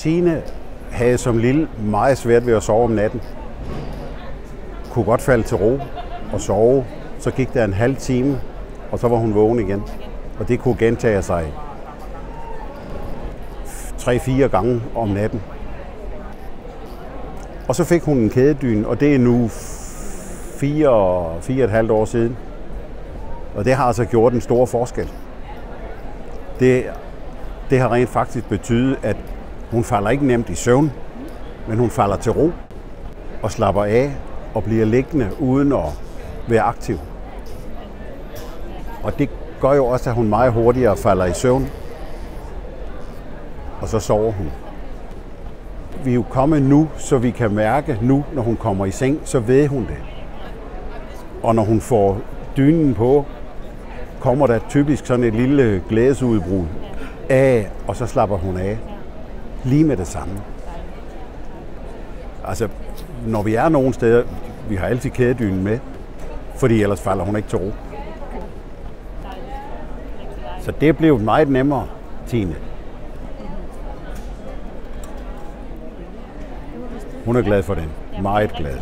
Tine havde som lille meget svært ved at sove om natten. Kunne godt falde til ro og sove. Så gik der en halv time, og så var hun vågen igen. Og det kunne gentage sig 3-4 gange om natten. Og så fik hun en kædedyne, og det er nu 4,5 år siden. Og det har altså gjort en stor forskel. Det har rent faktisk betydet, at hun falder ikke nemt i søvn, men hun falder til ro og slapper af og bliver liggende uden at være aktiv. Og det gør jo også, at hun meget hurtigere falder i søvn, og så sover hun. Vi er jo kommet nu, så vi kan mærke nu, når hun kommer i seng, så ved hun det. Og når hun får dynen på, kommer der typisk sådan et lille glædesudbrud af, og så slapper hun af. Lige med det samme. Altså, når vi er nogle steder, vi har altid kædedynen med, fordi ellers falder hun ikke til ro. Så det er blevet meget nemmere, Tine. Hun er glad for den. Meget glad.